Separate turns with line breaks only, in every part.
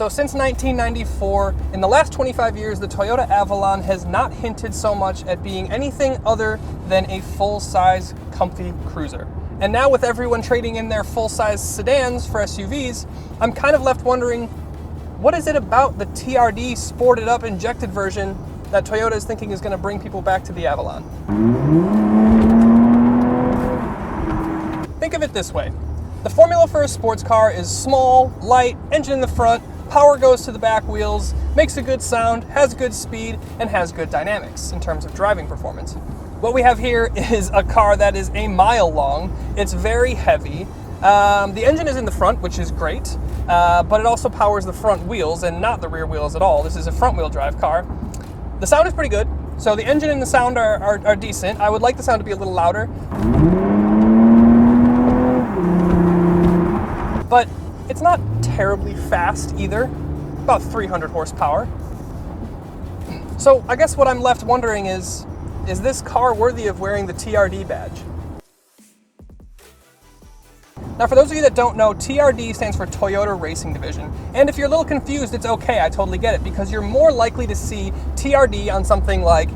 So since 1994, in the last 25 years, the Toyota Avalon has not hinted so much at being anything other than a full-size, comfy cruiser. And now with everyone trading in their full-size sedans for SUVs, I'm kind of left wondering, what is it about the TRD sported up injected version that Toyota is thinking is going to bring people back to the Avalon? Think of it this way. The formula for a sports car is small, light, engine in the front, power goes to the back wheels, makes a good sound, has good speed, and has good dynamics in terms of driving performance. What we have here is a car that is a mile long. It's very heavy. The engine is in the front, which is great, but it also powers the front wheels and not the rear wheels at all. This is a front wheel drive car. The sound is pretty good. So the engine and the sound are decent. I would like the sound to be a little louder. But it's not terribly fast either, about 300 horsepower. So I guess what I'm left wondering is this car worthy of wearing the TRD badge? Now, for those of you that don't know, TRD stands for Toyota Racing Division. And if you're a little confused, it's okay, I totally get it, because you're more likely to see TRD on something like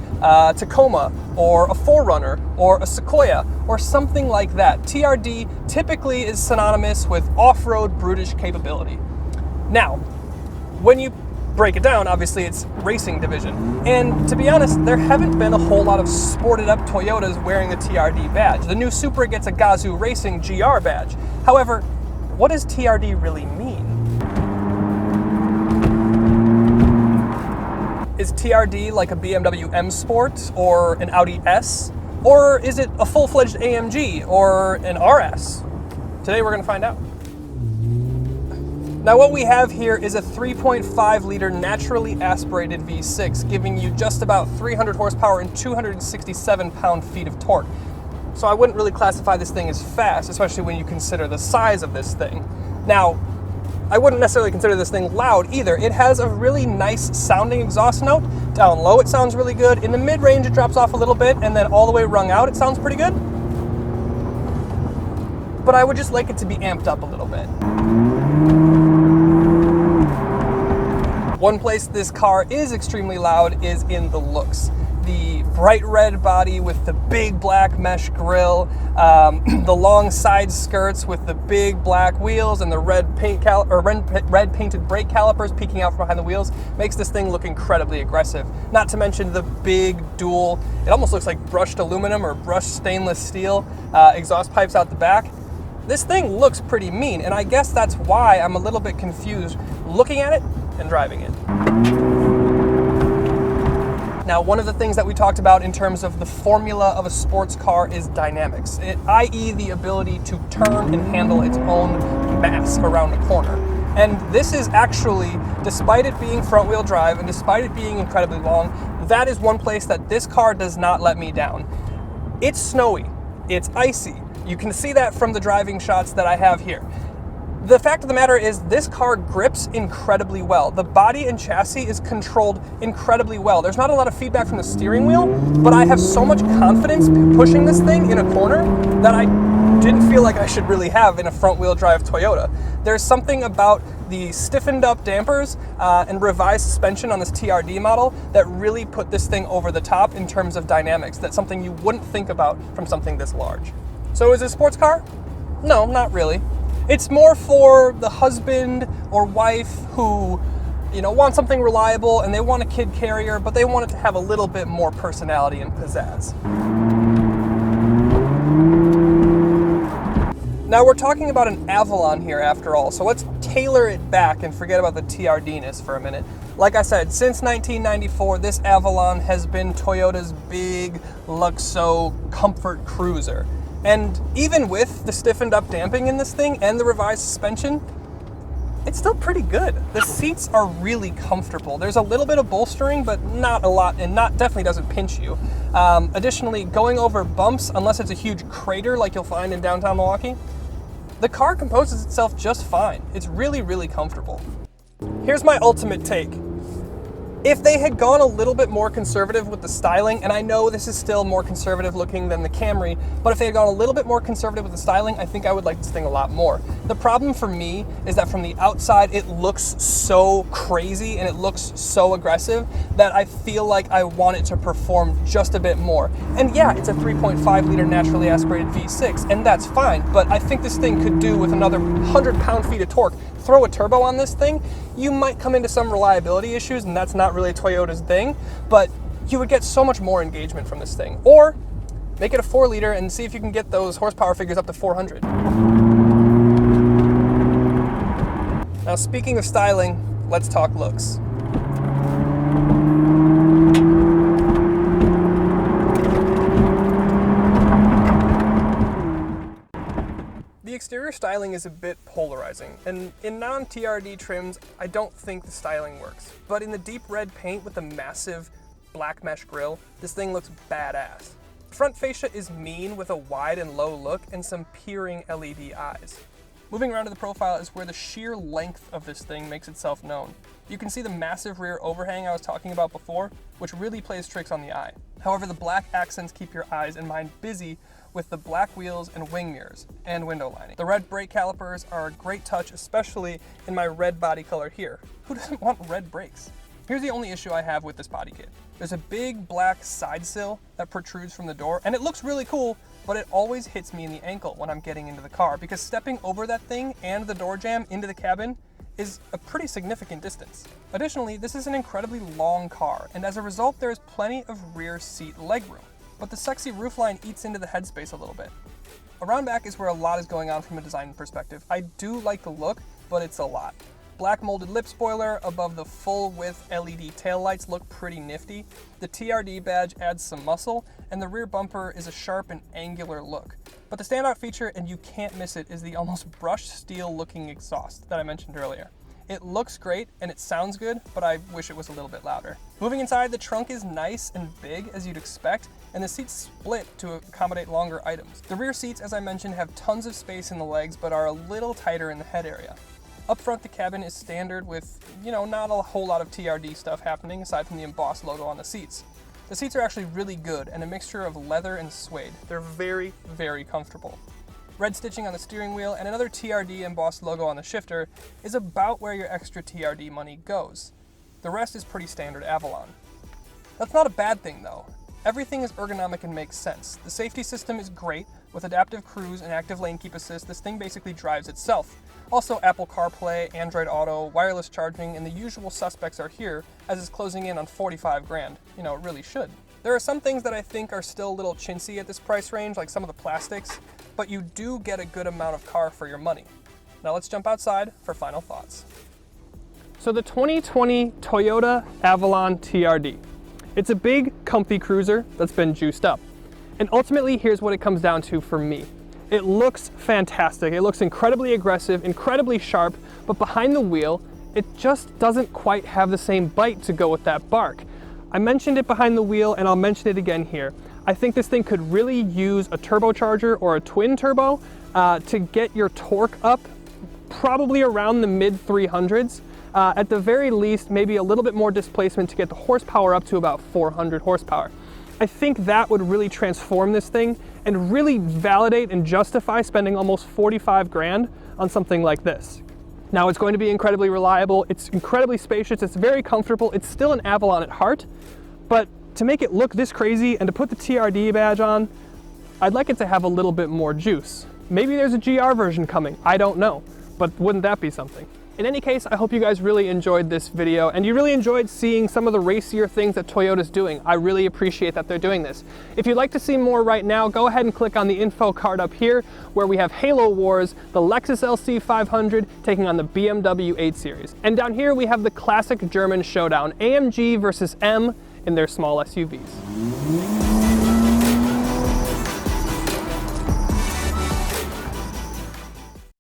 Tacoma, or a 4Runner, or a Sequoia, or something like that. TRD typically is synonymous with off-road brutish capability. Now, when you break it down, obviously it's racing division. And to be honest, there haven't been a whole lot of sported up Toyotas wearing the TRD badge. The new Supra gets a Gazoo Racing GR badge. However, what does TRD really mean? Is TRD like a BMW M Sport or an Audi S? Or is it a full-fledged AMG or an RS? Today we're going to find out. Now what we have here is a 3.5 liter naturally aspirated V6, giving you just about 300 horsepower and 267 pound-feet of torque. So I wouldn't really classify this thing as fast, especially when you consider the size of this thing. Now, I wouldn't necessarily consider this thing loud either. It has a really nice sounding exhaust note. Down low it sounds really good. In the mid-range it drops off a little bit, and then all the way rung out it sounds pretty good. But I would just like it to be amped up a little bit. One place this car is extremely loud is in the looks. The bright red body with the big black mesh grille, the long side skirts with the big black wheels and the red painted brake calipers peeking out from behind the wheels makes this thing look incredibly aggressive. Not to mention the big dual, it almost looks like brushed aluminum or brushed stainless steel exhaust pipes out the back. This thing looks pretty mean, and I guess that's why I'm a little bit confused looking at it and driving it. Now, one of the things that we talked about in terms of the formula of a sports car is dynamics, i.e. the ability to turn and handle its own mass around a corner. And this is actually, despite it being front-wheel drive and despite it being incredibly long, that is one place that this car does not let me down. It's snowy, it's icy. You can see that from the driving shots that I have here. The fact of the matter is this car grips incredibly well. The body and chassis is controlled incredibly well. There's not a lot of feedback from the steering wheel, but I have so much confidence pushing this thing in a corner that I didn't feel like I should really have in a front-wheel drive Toyota. There's something about the stiffened up dampers and revised suspension on this TRD model that really put this thing over the top in terms of dynamics. That's something you wouldn't think about from something this large. So is it a sports car? No, not really. It's more for the husband or wife who, want something reliable and they want a kid carrier, but they want it to have a little bit more personality and pizzazz. Now we're talking about an Avalon here after all, so let's tailor it back and forget about the TRD-ness for a minute. Like I said, since 1994, this Avalon has been Toyota's big Luxo comfort cruiser. And even with the stiffened up damping in this thing and the revised suspension, it's still pretty good. The seats are really comfortable. There's a little bit of bolstering, but not a lot, and definitely doesn't pinch you. Additionally, going over bumps, unless it's a huge crater like you'll find in downtown Milwaukee, the car composes itself just fine. It's really, really comfortable. Here's my ultimate take. If they had gone a little bit more conservative with the styling, and I know this is still more conservative looking than the Camry, but if they had gone a little bit more conservative with the styling, I think I would like this thing a lot more. The problem for me is that from the outside, it looks so crazy and it looks so aggressive that I feel like I want it to perform just a bit more. And yeah, it's a 3.5 liter naturally aspirated V6, and that's fine, but I think this thing could do with another 100 pound-feet of torque. Throw a turbo on this thing, you might come into some reliability issues, and that's not really Toyota's thing, but you would get so much more engagement from this thing. Or make it a 4 liter and see if you can get those horsepower figures up to 400. Now, speaking of styling, let's talk looks. The exterior styling is a bit polarizing, and in non-TRD trims, I don't think the styling works. But in the deep red paint with the massive black mesh grille, this thing looks badass. Front fascia is mean with a wide and low look and some peering LED eyes. Moving around to the profile is where the sheer length of this thing makes itself known. You can see the massive rear overhang I was talking about before, which really plays tricks on the eye. However, the black accents keep your eyes and mind busy with the black wheels and wing mirrors and window lining. The red brake calipers are a great touch, especially in my red body color here. Who doesn't want red brakes? Here's the only issue I have with this body kit. There's a big black side sill that protrudes from the door, and it looks really cool, but it always hits me in the ankle when I'm getting into the car because stepping over that thing and the door jamb into the cabin is a pretty significant distance. Additionally, this is an incredibly long car, and as a result, there is plenty of rear seat legroom. But the sexy roofline eats into the headspace a little bit. Around back is where a lot is going on from a design perspective. I do like the look, but it's a lot. Black molded lip spoiler above the full width LED taillights look pretty nifty. The TRD badge adds some muscle, and the rear bumper is a sharp and angular look. But the standout feature, and you can't miss it, is the almost brushed steel looking exhaust that I mentioned earlier. It looks great and it sounds good, but I wish it was a little bit louder. Moving inside, the trunk is nice and big as you'd expect, and the seats split to accommodate longer items. The rear seats, as I mentioned, have tons of space in the legs, but are a little tighter in the head area. Up front, the cabin is standard with, not a whole lot of TRD stuff happening aside from the embossed logo on the seats. The seats are actually really good and a mixture of leather and suede. They're very, very comfortable. Red stitching on the steering wheel and another TRD embossed logo on the shifter is about where your extra TRD money goes. The rest is pretty standard Avalon. That's not a bad thing though. Everything is ergonomic and makes sense. The safety system is great. With adaptive cruise and active lane keep assist, this thing basically drives itself. Also, Apple CarPlay, Android Auto, wireless charging, and the usual suspects are here, as it's closing in on 45 grand. It really should. There are some things that I think are still a little chintzy at this price range, like some of the plastics, but you do get a good amount of car for your money. Now let's jump outside for final thoughts. So the 2020 Toyota Avalon TRD. It's a big, comfy cruiser that's been juiced up. And ultimately, here's what it comes down to for me. It looks fantastic. It looks incredibly aggressive, incredibly sharp, but behind the wheel, it just doesn't quite have the same bite to go with that bark. I mentioned it behind the wheel, and I'll mention it again here. I think this thing could really use a turbocharger or a twin turbo to get your torque up probably around the mid 300s. At the very least, maybe a little bit more displacement to get the horsepower up to about 400 horsepower. I think that would really transform this thing and really validate and justify spending almost 45 grand on something like this. Now, it's going to be incredibly reliable, it's incredibly spacious, it's very comfortable, it's still an Avalon at heart, but to make it look this crazy and to put the TRD badge on, I'd like it to have a little bit more juice. Maybe there's a GR version coming, I don't know, but wouldn't that be something? In any case, I hope you guys really enjoyed this video and you really enjoyed seeing some of the racier things that Toyota's doing. I really appreciate that they're doing this. If you'd like to see more right now, go ahead and click on the info card up here where we have Halo Wars, the Lexus LC500 taking on the BMW 8 Series. And down here we have the classic German showdown, AMG versus M in their small SUVs.